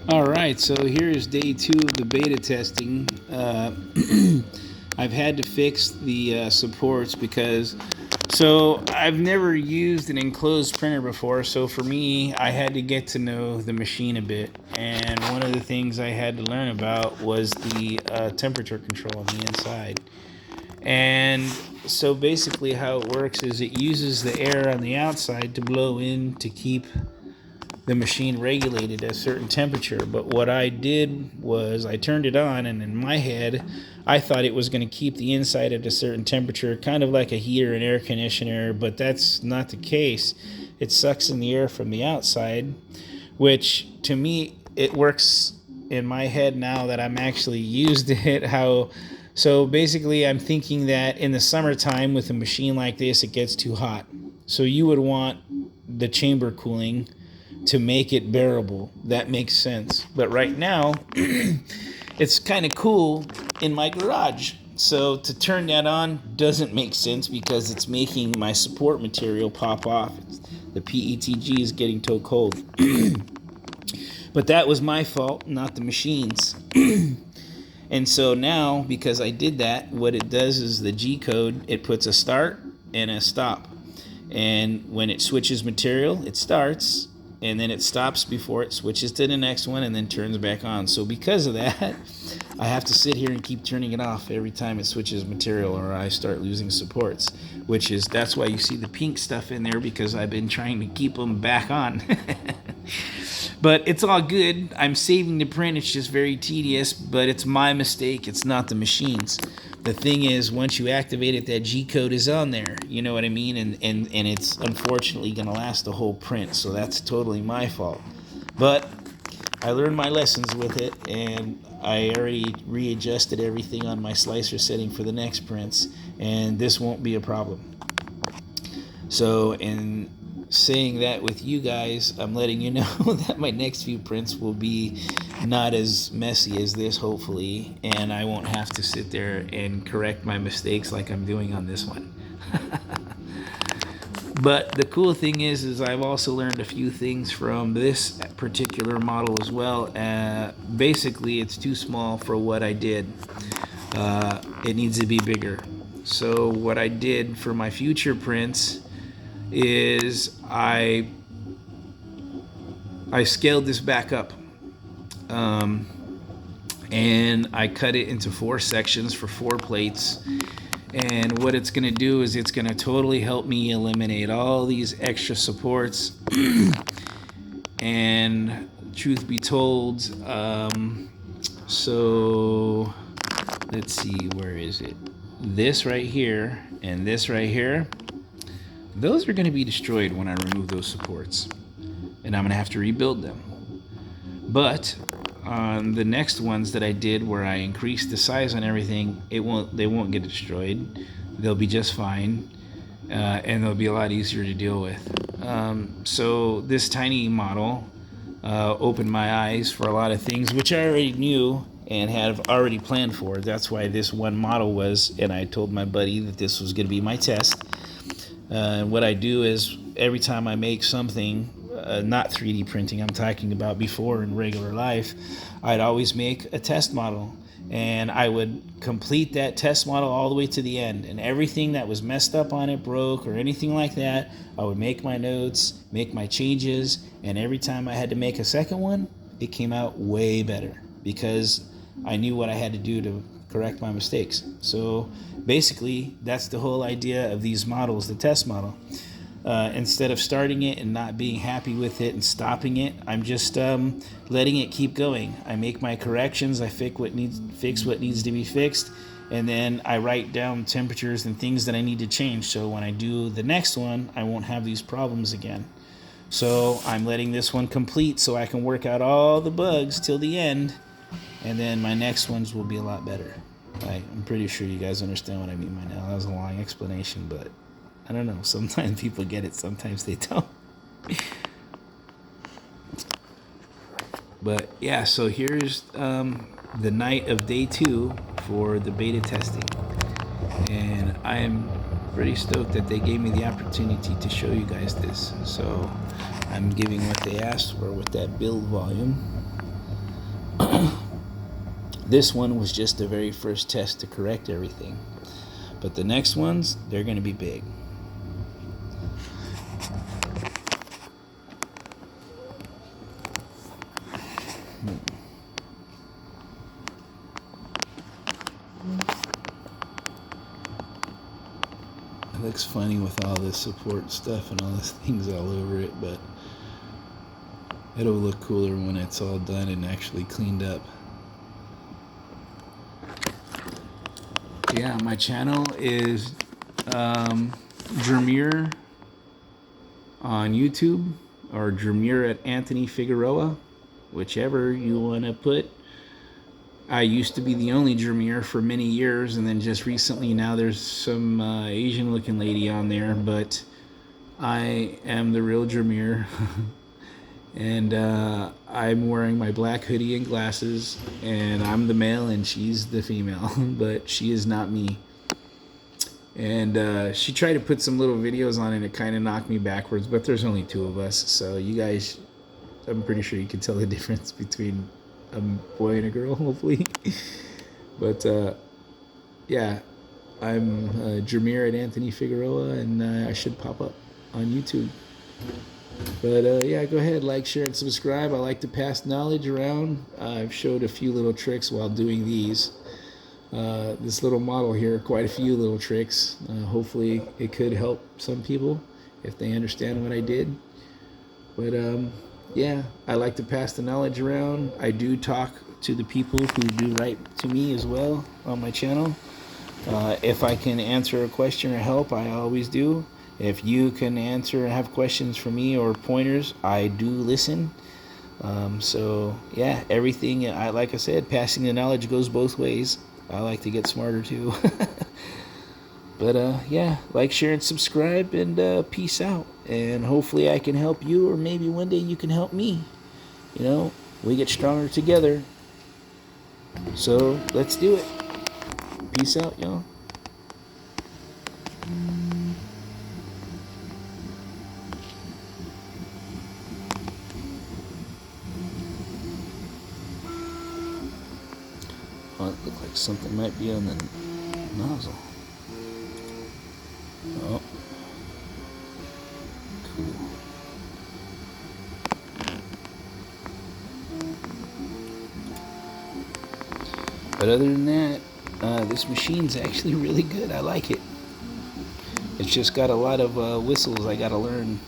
All right, so here's day 2 of the beta testing. I've had to fix the supports because, so I've never used an enclosed printer before, so for me, I had to get to know the machine a bit. And one of the things I had to learn about was the temperature control on the inside. And so basically, how it works is it uses the air on the outside to blow in to keep the machine regulated at a certain temperature. But what I did was I turned it on, and in my head, I thought it was going to keep the inside at a certain temperature, kind of like a heater and air conditioner, but that's not the case. It sucks in the air from the outside, which to me, it works in my head now that I'm actually used it. So basically, I'm thinking that in the summertime with a machine like this, it gets too hot. So you would want the chamber cooling to make it bearable. That makes sense. But right now, it's kind of cool in my garage. So to turn that on doesn't make sense because it's making my support material pop off. The PETG is getting too cold. But that was my fault, not the machine's. And so now, because I did that, what it does is the G code, it puts a start and a stop. And when it switches material, it starts, and then it stops before it switches to the next one and then turns back on. So because of that, I have to sit here and keep turning it off every time it switches material or I start losing supports, that's why you see the pink stuff in there, because I've been trying to keep them back on. But it's all good. I'm saving the print. It's just very tedious, but it's my mistake. It's not the machine's. The thing is, once you activate it, that G code is on there. You know what I mean? And it's unfortunately going to last the whole print, so that's totally my fault. But I learned my lessons with it, and I already readjusted everything on my slicer setting for the next prints, and this won't be a problem. So in saying that with you guys, I'm letting you know that my next few prints will be not as messy as this, hopefully, and I won't have to sit there and correct my mistakes like I'm doing on this one. But the cool thing is I've also learned a few things from this particular model as well. Basically, it's too small for what I did. It needs to be bigger. So what I did for my future prints is I scaled this back up, and I cut it into 4 sections for 4 plates. And what it's going to do is it's going to totally help me eliminate all these extra supports. And truth be told, so let's see, where is it? This right here and this right here, those are going to be destroyed when I remove those supports, and I'm going to have to rebuild them. But on the next ones that I did, where I increased the size on everything, they won't get destroyed. They'll be just fine, and they'll be a lot easier to deal with. So this tiny model opened my eyes for a lot of things, which I already knew and have already planned for. That's why this one model was, and I told my buddy that this was going to be my test. And what I do is every time I make something, not 3D printing, I'm talking about before in regular life, I'd always make a test model, and I would complete that test model all the way to the end, and everything that was messed up on it, broke or anything like that, I would make my notes, make my changes, and every time I had to make a second one, it came out way better because I knew what I had to do to correct my mistakes. So basically, that's the whole idea of these models, the test model. Instead of starting it and not being happy with it and stopping it, I'm just letting it keep going. I make my corrections, I fix what needs to be fixed, and then I write down temperatures and things that I need to change, so when I do the next one, I won't have these problems again. So I'm letting this one complete so I can work out all the bugs till the end, and then my next ones will be a lot better. I'm pretty sure you guys understand what I mean by now. That was a long explanation, but I don't know. Sometimes people get it, sometimes they don't. But yeah, so here's the night of day 2 for the beta testing. And I am pretty stoked that they gave me the opportunity to show you guys this. So I'm giving what they asked for with that build volume. This one was just the very first test to correct everything. But the next ones, they're going to be big. It looks funny with all this support stuff and all these things all over it, but it'll look cooler when it's all done and actually cleaned up. Yeah, my channel is Jermier on YouTube, or Jermier at Anthony Figueroa, whichever you want to put. I used to be the only Jermier for many years, and then just recently now there's some Asian looking lady on there, but I am the real Jermier. And I'm wearing my black hoodie and glasses, and I'm the male and she's the female, but she is not me. And she tried to put some little videos on it, and it kind of knocked me backwards, but there's only 2 of us, so you guys, I'm pretty sure you can tell the difference between a boy and a girl, hopefully. But yeah, I'm Jermier at Anthony Figueroa, and I should pop up on YouTube. But yeah, go ahead, like, share, and subscribe. I like to pass knowledge around. I've showed a few little tricks while doing these. This little model here, quite a few little tricks. Hopefully it could help some people if they understand what I did. But yeah, I like to pass the knowledge around. I do talk to the people who do write to me as well on my channel. If I can answer a question or help, I always do. If you can answer and have questions for me or pointers, I do listen. So yeah, everything, like I said, passing the knowledge goes both ways. I like to get smarter too. But yeah, like, share, and subscribe, and peace out. And hopefully I can help you, or maybe one day you can help me. You know, we get stronger together. So let's do it. Peace out, y'all. Oh, it looks like something might be on the nozzle. Oh. Cool. But other than that, this machine's actually really good. I like it. It's just got a lot of whistles. I gotta learn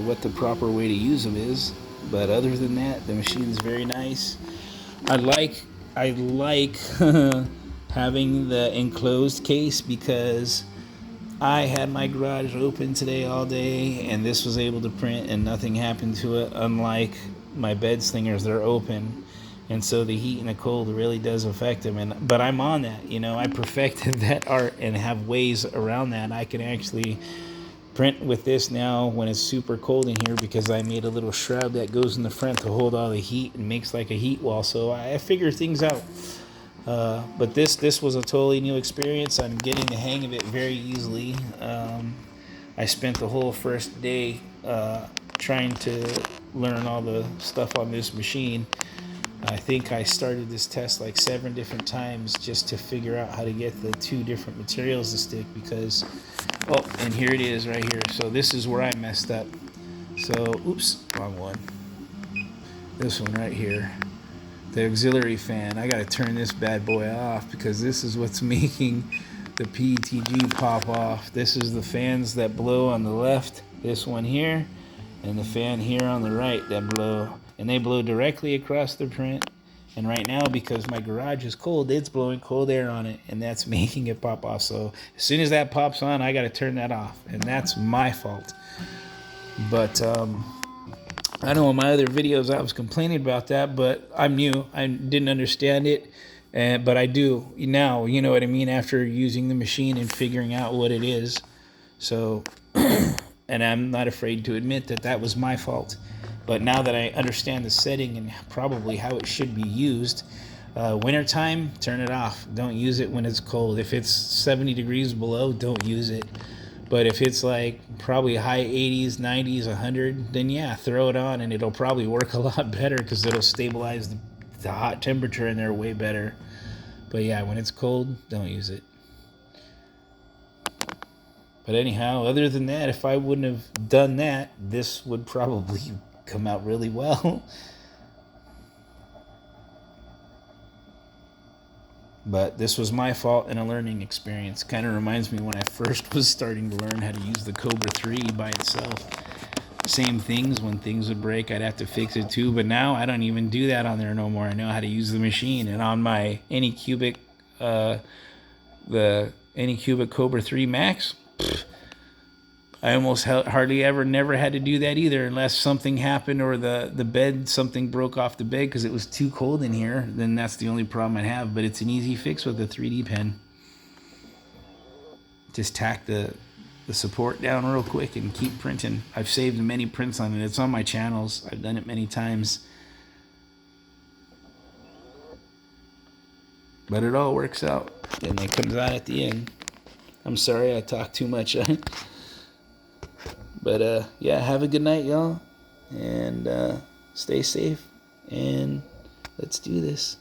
what the proper way to use them is. But other than that, the machine's very nice. I like having the enclosed case, because I had my garage open today all day, and this was able to print and nothing happened to it, unlike my bed slingers that are open. And so the heat and the cold really does affect them. But I'm on that, you know. I perfected that art and have ways around that. I can actually print with this now when it's super cold in here, because I made a little shroud that goes in the front to hold all the heat and makes like a heat wall. So I figure things out. But this was a totally new experience. I'm getting the hang of it very easily. I spent the whole first day trying to learn all the stuff on this machine. I think I started this test like 7 different times just to figure out how to get the 2 different materials to stick, because, oh, and here it is right here. So this is where I messed up. So, oops, wrong one. This one right here. The auxiliary fan. I gotta turn this bad boy off, because this is what's making the PETG pop off. This is the fans that blow on the left, this one here, and the fan here on the right that blow. And they blow directly across the print. And right now, because my garage is cold, it's blowing cold air on it, and that's making it pop off. So as soon as that pops on, I got to turn that off, and that's my fault. But I know in my other videos I was complaining about that, but I'm new. I didn't understand it, but I do now. You know what I mean? After using the machine and figuring out what it is. So, and I'm not afraid to admit that that was my fault. But now that I understand the setting and probably how it should be used, wintertime, turn it off. Don't use it when it's cold. If it's 70 degrees below, don't use it. But if it's like probably high 80s, 90s, 100, then yeah, throw it on, and it'll probably work a lot better, because it'll stabilize the hot temperature in there way better. But yeah, when it's cold, don't use it. But anyhow, other than that, if I wouldn't have done that, this would probably come out really well. But this was my fault and a learning experience. Kind of reminds me when I first was starting to learn how to use the Kobra 3 by itself. Same things, when things would break, I'd have to fix it too. But now I don't even do that on there no more. I know how to use the machine. And on my Anycubic, the Anycubic Kobra 3 Max, I almost hardly ever, never had to do that either, unless something happened or the bed, something broke off the bed because it was too cold in here. Then that's the only problem I'd have. But it's an easy fix with a 3D pen. Just tack the support down real quick and keep printing. I've saved many prints on it. It's on my channels. I've done it many times. But it all works out. And it comes out at the end. I'm sorry I talked too much. But yeah, have a good night, y'all. And stay safe. And let's do this.